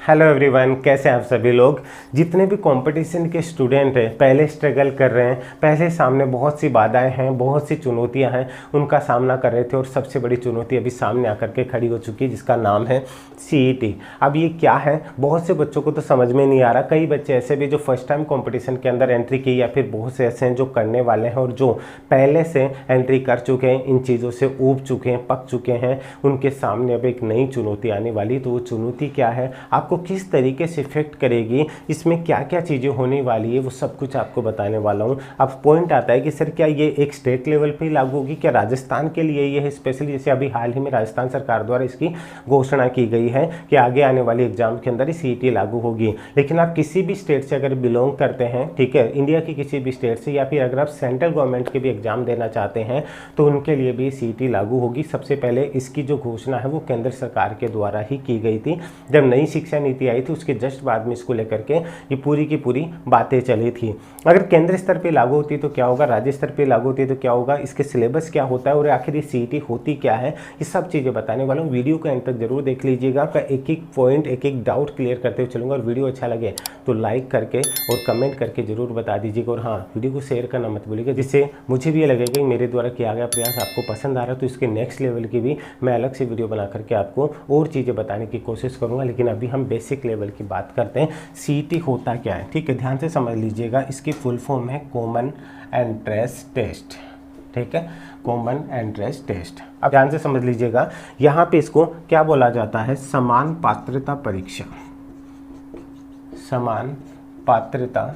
Hello everyone, कैसे हैं आप सभी लोग। जितने भी कंपटीशन के स्टूडेंट हैं, पहले स्ट्रगल कर रहे हैं, पहले सामने बहुत सी बाधाएं हैं, बहुत सी चुनौतियां हैं, उनका सामना कर रहे थे और सबसे बड़ी चुनौती अभी सामने आकर के खड़ी हो चुकी है, जिसका नाम है सीईटी। अब ये क्या है, बहुत से बच्चों को तो समझ में नहीं आ रहा। कई बच्चे ऐसे भी जो फर्स्ट टाइम कंपटीशन के अंदर एंट्री की, या फिर बहुत से ऐसे हैं जो करने वाले हैं और जो पहले से एंट्री कर चुके हैं, इन चीज़ों से ऊब चुके हैं, पक चुके हैं। उनके सामने अब एक नई चुनौती आने वाली। तो वो चुनौती क्या है, आपको किस तरीके से इफेक्ट करेगी, इसमें क्या क्या चीज़ें होने वाली है, वो सब कुछ आपको बताने वाला हूँ। अब पॉइंट आता है कि सर क्या ये एक स्टेट लेवल पे ही लागू होगी, क्या राजस्थान के लिए ये है स्पेशली। जैसे अभी हाल ही में राजस्थान सरकार द्वारा इसकी घोषणा की गई है कि आगे आने वाली एग्जाम के अंदर सीईटी लागू होगी। लेकिन आप किसी भी स्टेट से अगर बिलोंग करते हैं, ठीक है, इंडिया की किसी भी स्टेट से, या फिर अगर आप सेंट्रल गवर्नमेंट के भी एग्जाम देना चाहते हैं तो उनके लिए भी सीईटी लागू होगी। सबसे पहले इसकी जो घोषणा है वो केंद्र सरकार के द्वारा ही की गई थी। जब नई शिक्षा नीति आई थी उसके जस्ट बाद में इसको लेकर के ये पूरी की पूरी बातें चली थी। अगर केंद्र स्तर पे लागू होती तो क्या होगा, राज्य स्तर पे लागू होती तो क्या होगा, इसके सिलेबस क्या होता है और आखिर ये सीईटी होती क्या है, ये सब चीज़ें बताने वाला हूँ। वीडियो को एंड तक जरूर देख लीजिएगा। आपका एक एक पॉइंट, एक एक डाउट क्लियर करते हुए चलूँगा। और वीडियो अच्छा लगे तो लाइक करके और कमेंट करके जरूर बता दीजिएगा। और हाँ, वीडियो को शेयर करना मत भूलिएगा, जिससे मुझे भी ये लगेगा कि मेरे द्वारा किया गया प्रयास आपको पसंद आ रहा है। तो इसके नेक्स्ट लेवल की भी मैं अलग से वीडियो बना करके आपको और चीज़ें बताने की कोशिश करूँगा। लेकिन अभी हम बेसिक लेवल की बात करते हैं। सीईटी होता क्या है, ठीक है, ध्यान से समझ लीजिएगा। इसकी फुल फॉर्म है कॉमन एंट्रेंस टेस्ट, ठीक है, कॉमन एंट्रेंस टेस्ट। अब ध्यान से समझ लीजिएगा, यहाँ पे इसको क्या बोला जाता है, समान पात्रता परीक्षा। समान पात्रता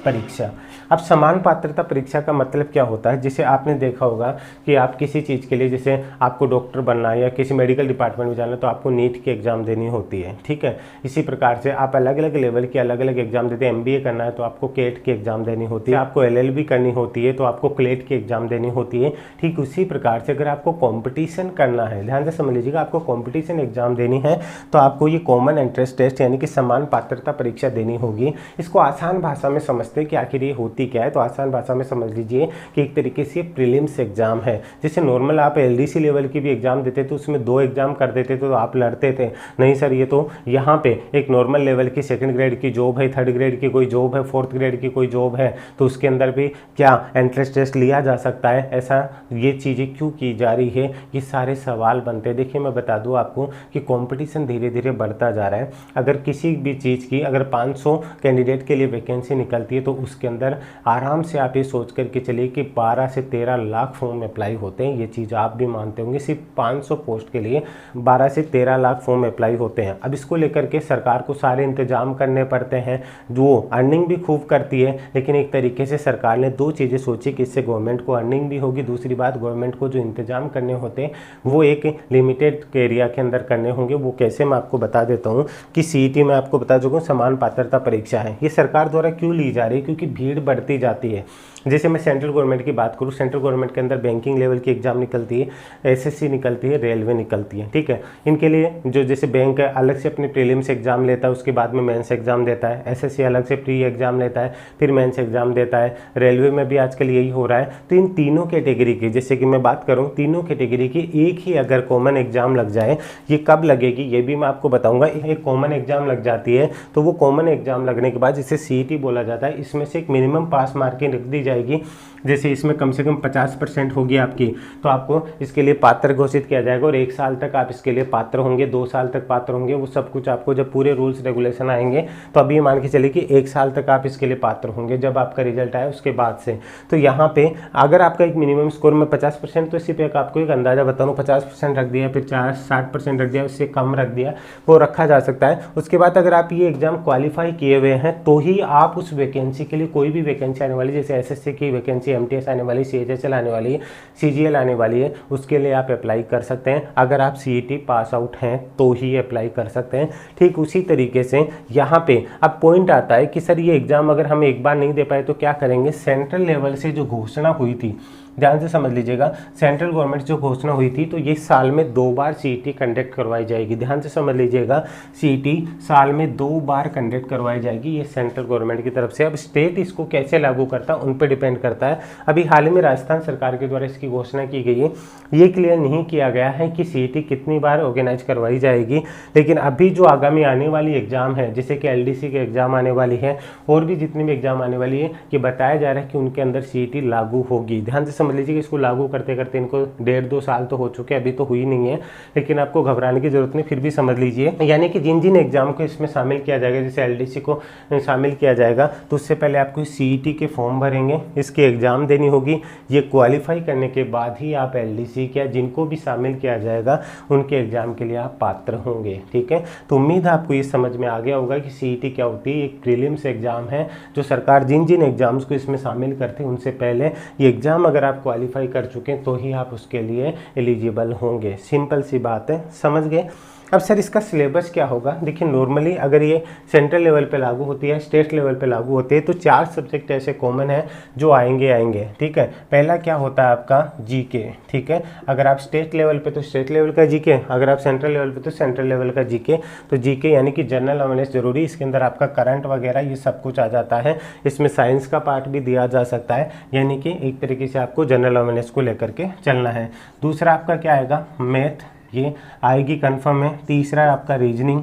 परीक्षा। अब समान पात्रता परीक्षा का मतलब क्या होता है, जैसे आपने देखा होगा कि आप किसी चीज़ के लिए, जैसे आपको डॉक्टर बनना है या किसी मेडिकल डिपार्टमेंट में जाना है तो आपको नीट की एग्ज़ाम देनी होती है, ठीक है। इसी प्रकार से आप अलग अलग लेवल के अलग अलग एग्जाम देते हैं। एमबीए करना है तो आपको केट की एग्ज़ाम देनी होती है, आपको एलएलबी करनी होती है तो आपको क्लेट की एग्ज़ाम देनी होती है। ठीक उसी प्रकार से अगर आपको कॉम्पिटिशन करना है, ध्यान से समझ लीजिएगा, आपको कॉम्पिटिशन एग्जाम देनी है तो आपको ये कॉमन एंट्रेंस टेस्ट यानी कि समान पात्रता परीक्षा देनी होगी। इसको आसान भाषा में समझते हैं कि आखिर ये होती क्या है। तो आसान भाषा में समझ लीजिए कि एक तरीके से प्रीलिम्स एग्जाम है। जैसे नॉर्मल आप एलडीसी लेवल की भी एग्जाम देते तो उसमें 2 एग्जाम कर देते तो आप लड़ते थे, नहीं सर ये तो यहाँ पे एक नॉर्मल लेवल की सेकंड ग्रेड की जॉब है, थर्ड ग्रेड की कोई जॉब है, फोर्थ ग्रेड की कोई जॉब है, तो उसके अंदर भी क्या एंट्रेंस टेस्ट लिया जा सकता है। ऐसा ये चीज़ें क्यों की जा रही है, ये सारे सवाल बनते हैं। देखिए मैं बता दूँ आपको कि कॉम्पिटिशन धीरे धीरे बढ़ता जा रहा है। अगर किसी भी चीज़ की अगर 500 कैंडिडेट के लिए वैकेंसी निकलती है तो उसके अंदर आराम से आप ये सोच करके चलिए कि 12 से 13 लाख फॉर्म अप्लाई होते हैं। ये चीज़ आप भी मानते होंगे, सिर्फ 500 पोस्ट के लिए 12 से 13 लाख फॉर्म अप्लाई होते हैं। अब इसको लेकर के सरकार को सारे इंतजाम करने पड़ते हैं, जो अर्निंग भी खूब करती है। लेकिन एक तरीके से सरकार ने 2 चीज़ें सोची कि इससे गवर्नमेंट को अर्निंग भी होगी, दूसरी बात गवर्नमेंट को जो इंतजाम करने होते हैं वो एक लिमिटेड एरिया के अंदर करने होंगे। वो कैसे, मैं आपको बता देता हूँ कि सीईटी में आपको बता चुका हूँ समान पात्रता परीक्षा है। ये सरकार द्वारा क्यों ली जा रही है, क्योंकि भीड़ बढ़ती जाती है। जैसे मैं सेंट्रल गवर्नमेंट की बात करूँ, सेंट्रल गवर्नमेंट के अंदर बैंकिंग लेवल की एग्जाम निकलती है, एसएससी निकलती है, रेलवे निकलती है, ठीक है। इनके लिए जो जैसे बैंक है अलग से अपने प्रीलिम्स एग्जाम लेता है, उसके बाद में मेंस एग्जाम देता है। एसएससी अलग से प्री एग्जाम लेता है, फिर मेंस एग्जाम देता है। रेलवे में भी आजकल यही हो रहा है। तो इन तीनों कैटेगरी की, जैसे कि मैं बात करूँ, तीनों कैटेगरी की एक ही अगर कॉमन एग्जाम लग जाए, ये कब लगेगी ये भी मैं आपको बताऊंगा। एक कॉमन एग्जाम लग जाती है तो वो कॉमन एग्जाम लगने के बाद जिसे सीईटी बोला जाता है, इसमें से एक मिनिमम पास मार्किंग रख दी जाएगी। जैसे इसमें कम से कम 50% होगी आपकी, तो आपको इसके लिए पात्र घोषित किया जाएगा और 1 साल तक आप इसके लिए पात्र होंगे, 2 साल तक पात्र होंगे। वो सब कुछ आपको जब पूरे रूल्स रेगुलेशन आएंगे तो अभी मान के चलिए कि 1 साल तक आप इसके लिए पात्र होंगे जब आपका रिजल्ट आए उसके बाद से। तो यहाँ पे अगर आपका एक मिनिमम स्कोर में 50%, तो इसी पे आपको एक अंदाजा बताऊँ, 50% रख दिया, फिर 60% रख दिया, उससे कम रख दिया, वो रखा जा सकता है। उसके बाद अगर आप ये एग्जाम क्वालिफाई किए हुए हैं तो ही आप उस वैकेंसी के लिए, कोई भी वैकेंसी आने वाली, जैसे एसएससी की वैकेंसी, एमटीएस आने वाली, सीएचएसएल आने वाली है, सीजीएल आने वाली है, उसके लिए आप अप्लाई कर सकते हैं। अगर आप सीईटी पास आउट हैं तो ही अप्लाई कर सकते हैं। ठीक उसी तरीके से यहाँ पे अब पॉइंट आता है कि सर ये एग्जाम अगर हम एक बार नहीं दे पाए तो क्या करेंगे। सेंट्रल लेवल से जो घोषणा हुई थी ध्यान से समझ लीजिएगा, सेंट्रल गवर्नमेंट जो घोषणा हुई थी तो ये साल में 2 बार सीईटी कंडक्ट करवाई जाएगी। ध्यान से समझ लीजिएगा, सीईटी साल में 2 बार कंडक्ट करवाई जाएगी, ये सेंट्रल गवर्नमेंट की तरफ से। अब स्टेट इसको कैसे लागू करता है उन पर डिपेंड करता है। अभी हाल ही में राजस्थान सरकार के द्वारा इसकी घोषणा की गई है। ये क्लियर नहीं किया गया है कि सीईटी कितनी बार ऑर्गेनाइज करवाई जाएगी, लेकिन अभी जो आगामी आने वाली एग्जाम है, जैसे कि एलडीसी के एग्जाम आने वाली है और भी जितनी भी एग्जाम आने वाली है, कि बताया जा रहा है कि उनके अंदर सीईटी लागू होगी। ध्यान से समझ लीजिए कि इसको लागू करते करते इनको 1.5-2 साल तो हो चुके हैं, अभी तो हुई नहीं है, लेकिन आपको घबराने की जरूरत नहीं, फिर भी समझ लीजिए। यानी कि जिन जिन एग्जाम को इसमें शामिल किया जाएगा, जैसे एलडीसी को शामिल किया जाएगा, तो उससे पहले आपको सीईटी के फॉर्म भरेंगे, इसकी एग्जाम देनी होगी। ये क्वालिफाई करने के बाद ही आप एलडीसी क्या जिनको भी शामिल किया जाएगा उनके एग्जाम के लिए आप पात्र होंगे। ठीक है, तो उम्मीद है आपको ये समझ में आ गया होगा कि सीईटी क्या होती है। एक प्रीलिम्स एग्जाम है जो सरकार जिन जिन एग्जाम्स को इसमें शामिल करते हैं उनसे पहले ये एग्जाम अगर आप क्वालिफाई कर चुके हैं तो ही आप उसके लिए एलिजिबल होंगे। सिंपल सी बात है, समझ गए। अब सर इसका सिलेबस क्या होगा? देखिए, नॉर्मली अगर ये सेंट्रल लेवल पे लागू होती है, स्टेट लेवल पे लागू होती है, तो 4 सब्जेक्ट ऐसे कॉमन है जो आएंगे। ठीक है, पहला क्या होता है आपका जीके। ठीक है, अगर आप स्टेट लेवल पे तो स्टेट लेवल का जीके, अगर आप सेंट्रल लेवल पे तो सेंट्रल लेवल का जीके। तो जीके यानी कि जनरल अवेयरनेस जरूरी, इसके अंदर आपका करंट वगैरह ये सब कुछ आ जाता है। इसमें साइंस का पार्ट भी दिया जा सकता है, यानी कि एक तरीके से आपको जनरल अवेयरनेस को लेकर के चलना है। दूसरा आपका क्या आएगा? मैथ, ये आएगी कंफर्म है। तीसरा आपका रीजनिंग,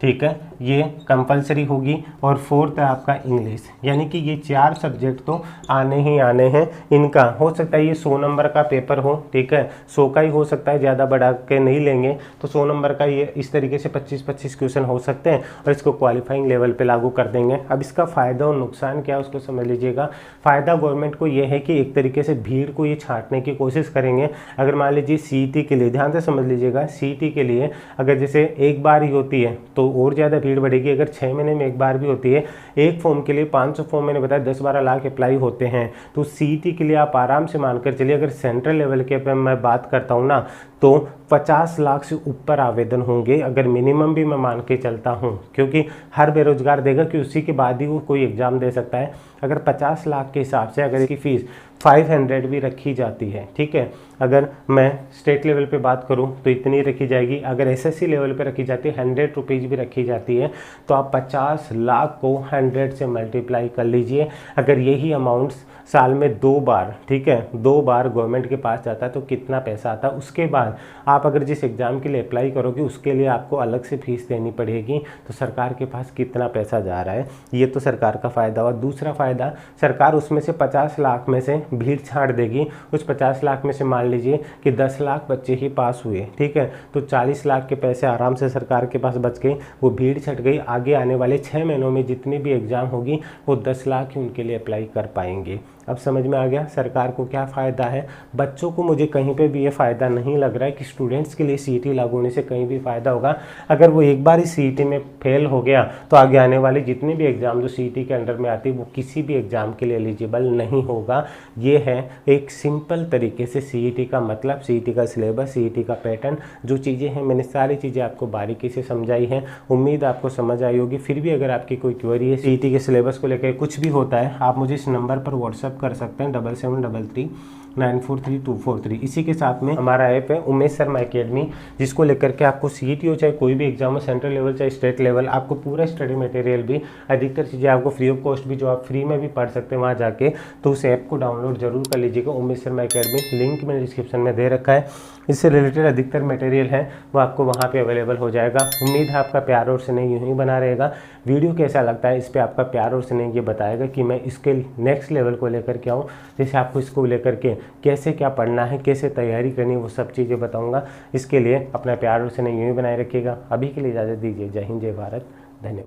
ठीक है, ये कंपलसरी होगी। और फोर्थ है आपका इंग्लिश, यानी कि ये 4 सब्जेक्ट तो आने ही आने हैं। इनका हो सकता है ये 100 नंबर का पेपर हो, ठीक है, 100 का ही हो सकता है, ज़्यादा बढ़ा के नहीं लेंगे, तो 100 नंबर का ये इस तरीके से 25-25 क्वेश्चन हो सकते हैं और इसको क्वालिफाइंग लेवल पे लागू कर देंगे। अब इसका फ़ायदा और नुकसान क्या है उसको समझ लीजिएगा। फ़ायदा गवर्नमेंट को ये है कि एक तरीके से भीड़ को ये छांटने की कोशिश करेंगे। अगर मान लीजिए सीईटी के लिए, ध्यान से समझ लीजिएगा, सीईटी के लिए अगर जैसे एक बार ही होती है तो और ज़्यादा भीड़ बढ़ेगी। अगर 6 महीने में एक बार भी होती है, एक फॉर्म के लिए 500 फॉर्म, मैंने बताया 10-12 लाख अप्लाई होते हैं, तो सीईटी के लिए आप आराम से मानकर चलिए, अगर सेंट्रल लेवल के पे मैं बात करता हूँ ना, तो 50 लाख से ऊपर आवेदन होंगे, अगर मिनिमम भी मैं मान के चलता हूँ, क्योंकि हर बेरोजगार देगा कि उसी के बाद ही वो कोई एग्ज़ाम दे सकता है। अगर 50 लाख के हिसाब से अगर इसकी फ़ीस 500 भी रखी जाती है, ठीक है, अगर मैं स्टेट लेवल पे बात करूं तो इतनी रखी जाएगी। अगर एसएससी लेवल पे रखी जाती है 100 रुपीज़ भी रखी जाती है, तो आप 50 लाख को 100 से मल्टीप्लाई कर लीजिए। अगर यही अमाउंट साल में 2 बार, ठीक है, 2 बार गवर्नमेंट के पास जाता है तो कितना पैसा आता है। उसके बाद आप अगर जिस एग्ज़ाम के लिए अप्लाई करोगे उसके लिए आपको अलग से फीस देनी पड़ेगी, तो सरकार के पास कितना पैसा जा रहा है, ये तो सरकार का फ़ायदा। और दूसरा फ़ायदा, सरकार उसमें से 50 लाख में से भीड़ छाड़ देगी। उस 50 लाख में से मान लीजिए कि 10 लाख बच्चे ही पास हुए, ठीक है, तो 40 लाख के पैसे आराम से सरकार के पास बच गए, वो भीड़ छट गई। आगे आने वाले 6 महीनों में जितनी भी एग्ज़ाम होगी वो 10 लाख ही उनके लिए अप्लाई कर पाएंगे। अब समझ में आ गया सरकार को क्या फ़ायदा है। बच्चों को मुझे कहीं पे भी ये फ़ायदा नहीं लग रहा है कि स्टूडेंट्स के लिए सीईटी लागू होने से कहीं भी फ़ायदा होगा। अगर वो एक बार ही सीईटी में फेल हो गया तो आगे आने वाले जितने भी एग्ज़ाम जो सीईटी के अंडर में आती है वो किसी भी एग्ज़ाम के लिए एलिजिबल नहीं होगा। ये है एक सिंपल तरीके से सीईटी का मतलब, सीईटी का सिलेबस, सीईटी का पैटर्न, जो चीज़ें हैं मैंने सारी चीज़ें आपको बारीकी से समझाई हैं। उम्मीद आपको समझ आई होगी। फिर भी अगर आपकी कोई क्वेरी है सीईटी के सिलेबस को लेकर, कुछ भी होता है, आप मुझे इस नंबर पर व्हाट्सअप कर सकते हैं 7733943243। इसी के साथ में हमारा ऐप है उमेश शर्मा एकेडमी, जिसको लेकर के आपको सीईटी हो चाहे कोई भी एग्जाम हो, सेंट्रल लेवल चाहे स्टेट लेवल, आपको पूरा स्टडी मटेरियल भी, अधिकतर चीज़ें आपको फ्री ऑफ कॉस्ट भी, जो आप फ्री में भी पढ़ सकते हैं वहाँ जाके। तो उस ऐप को डाउनलोड जरूर कर लीजिएगा, उमेश शर्मा एकेडमी, लिंक मैंने डिस्क्रिप्शन में दे रखा है। इससे रिलेटेड अधिकतर मटेरियल है वो आपको वहाँ पे अवेलेबल हो जाएगा। उम्मीद है आपका प्यार और स्नेह यूँ ही बना रहेगा। वीडियो कैसा लगता है इस पर आपका प्यार और स्नेह ये बताएगा कि मैं इसके नेक्स्ट लेवल को लेकर के आऊँ। जैसे आपको इसको लेकर के कैसे क्या पढ़ना है, कैसे तैयारी करनी है, वो सब चीज़ें बताऊँगा। इसके लिए अपना प्यार और स्नेह यूँ ही बनाए रखिएगा। अभी के लिए इजाज़त दीजिए। जय हिंद, जय भारत, धन्यवाद।